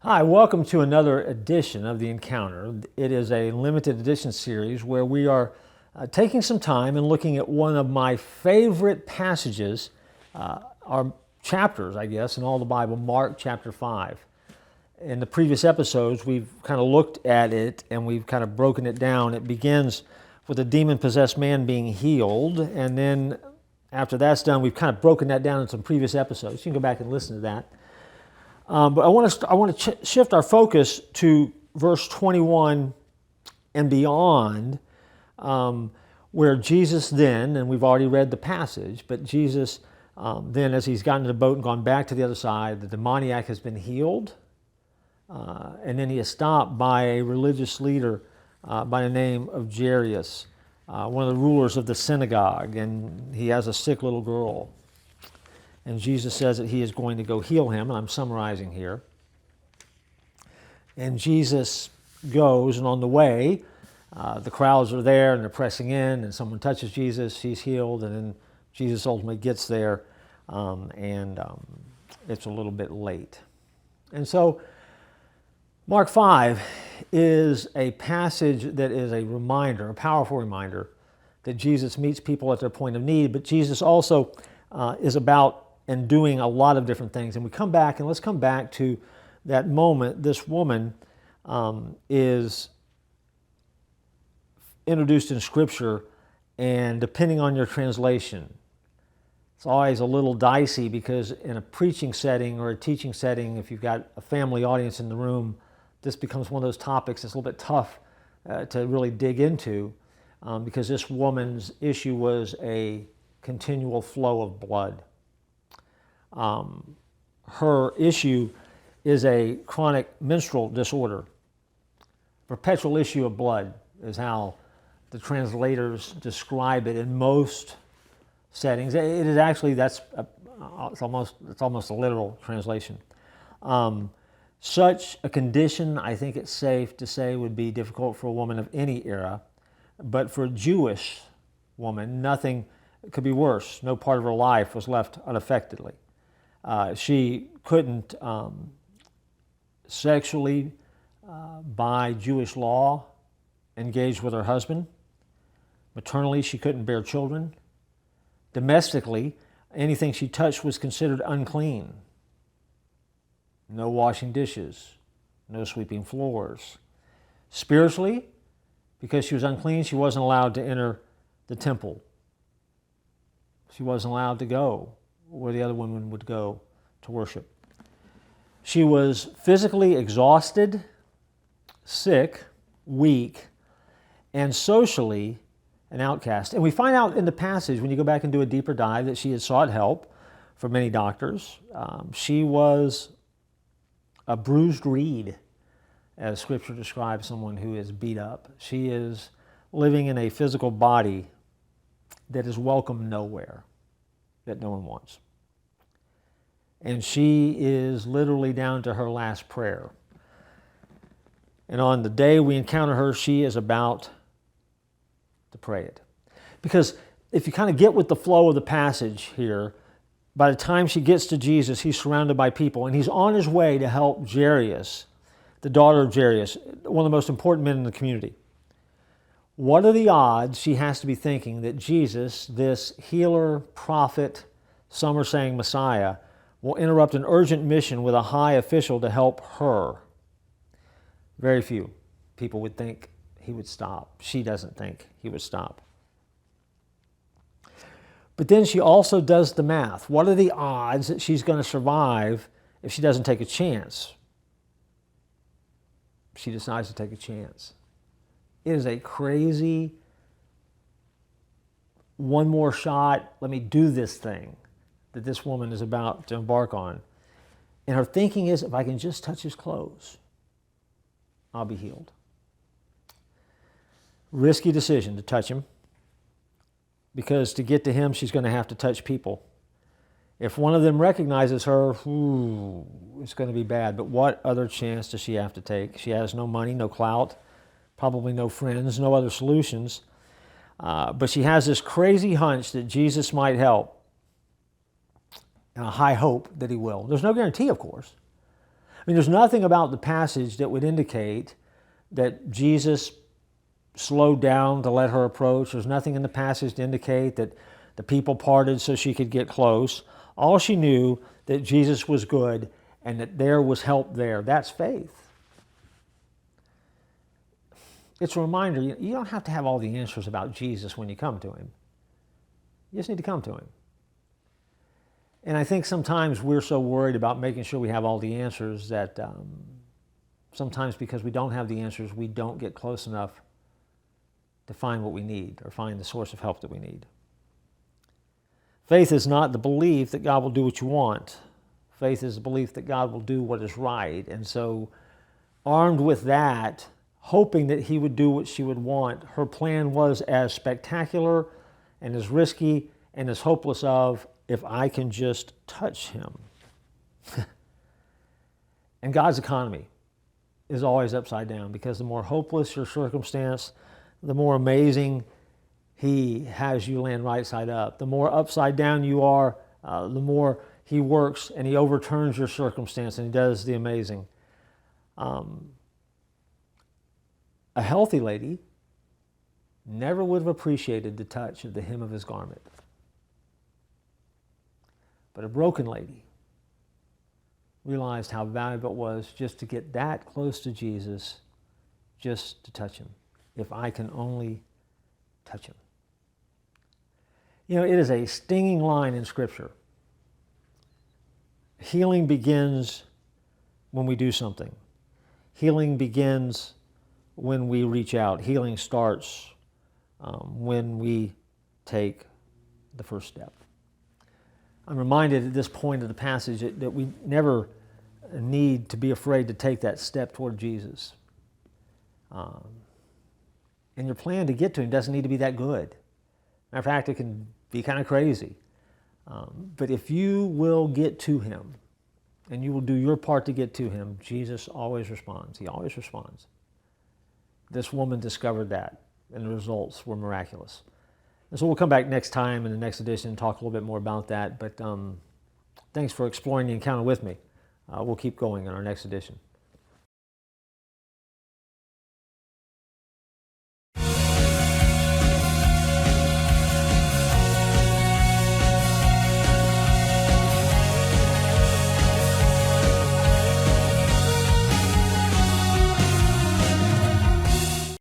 Hi, welcome to another edition of The Encounter. It is a limited edition series where we are taking some time and looking at one of my favorite passages, or chapters, I guess, in all the Bible, Mark chapter 5. In the previous episodes, we've kind of looked at it and we've kind of broken it down. It begins with a demon-possessed man being healed, and then after that's done, we've kind of broken that down in some previous episodes. You can go back and listen to that. But I want to shift our focus to verse 21 and beyond, where Jesus then, and we've already read the passage, but Jesus then, as he's gotten in the boat and gone back to the other side, the demoniac has been healed, and then he is stopped by a religious leader by the name of Jairus, one of the rulers of the synagogue, and he has a sick little girl. And Jesus says that he is going to go heal him, and I'm summarizing here. And Jesus goes, and on the way, the crowds are there, and they're pressing in, and someone touches Jesus, he's healed, and then Jesus ultimately gets there, and it's a little bit late. And so, Mark 5 is a passage that is a reminder, a powerful reminder, that Jesus meets people at their point of need, but Jesus also is about and doing a lot of different things. And we come back, and let's come back to that moment. This woman is introduced in Scripture, and depending on your translation, it's always a little dicey because in a preaching setting or a teaching setting, if you've got a family audience in the room, this becomes one of those topics that's a little bit tough to really dig into because this woman's issue was a continual flow of blood. Her issue is a chronic menstrual disorder. Perpetual issue of blood is how the translators describe it in most settings. It is actually, it's almost a literal translation. Such a condition, I think it's safe to say, would be difficult for a woman of any era, but for a Jewish woman, nothing could be worse. No part of her life was left unaffectedly. She couldn't sexually, by Jewish law, engage with her husband. Maternally, she couldn't bear children. Domestically, anything she touched was considered unclean. No washing dishes, no sweeping floors. Spiritually, because she was unclean, she wasn't allowed to enter the temple. She wasn't allowed to go where the other women would go to worship. She was physically exhausted, sick, weak, and socially an outcast. And we find out in the passage, when you go back and do a deeper dive, that she had sought help from many doctors. She was a bruised reed, as Scripture describes someone who is beat up. She is living in a physical body that is welcome nowhere, that no one wants. And she is literally down to her last prayer. And on the day we encounter her, she is about to pray it. Because if you kind of get with the flow of the passage here, by the time she gets to Jesus, he's surrounded by people, and he's on his way to help Jairus, the daughter of Jairus, one of the most important men in the community. What are the odds, she has to be thinking, that Jesus, this healer, prophet, some are saying Messiah, will interrupt an urgent mission with a high official to help her? Very few people would think he would stop. She doesn't think he would stop. But then she also does the math. What are the odds that she's going to survive if she doesn't take a chance? She decides to take a chance. It is a crazy, one more shot, let me do this thing that this woman is about to embark on. And her thinking is, if I can just touch his clothes, I'll be healed. Risky decision to touch him, because to get to him, she's going to have to touch people. If one of them recognizes her, it's going to be bad. But what other chance does she have to take? She has no money, no clout, probably no friends, no other solutions. But she has this crazy hunch that Jesus might help, and a high hope that he will. There's no guarantee, of course. mean, there's nothing about the passage that would indicate that Jesus slowed down to let her approach. There's nothing in the passage to indicate that the people parted so she could get close. All she knew that Jesus was good and that there was help there. That's faith. It's a reminder, you don't have to have all the answers about Jesus when you come to him. You just need to come to him. And I think sometimes we're so worried about making sure we have all the answers that sometimes because we don't have the answers, we don't get close enough to find what we need or find the source of help that we need. Faith is not the belief that God will do what you want. Faith is the belief that God will do what is right. And so, armed with that, hoping that he would do what she would want, her plan was as spectacular and as risky and as hopeless of, if I can just touch him. And God's economy is always upside down, because the more hopeless your circumstance, the more amazing he has you land right side up. The more upside down you are, the more he works and he overturns your circumstance and he does the amazing. A healthy lady never would have appreciated the touch of the hem of his garment. But a broken lady realized how valuable it was just to get that close to Jesus, just to touch him. If I can only touch him. You know, it is a stinging line in Scripture. Healing begins when we do something. Healing begins when we reach out. Healing starts when we take the first step. I'm reminded at this point of the passage that we never need to be afraid to take that step toward Jesus. And your plan to get to him doesn't need to be that good. Matter of fact, it can be kind of crazy. But if you will get to him and you will do your part to get to him, Jesus always responds. He always responds. This woman discovered that, and the results were miraculous. And so we'll come back next time in the next edition and talk a little bit more about that. But thanks for exploring the encounter with me. We'll keep going in our next edition.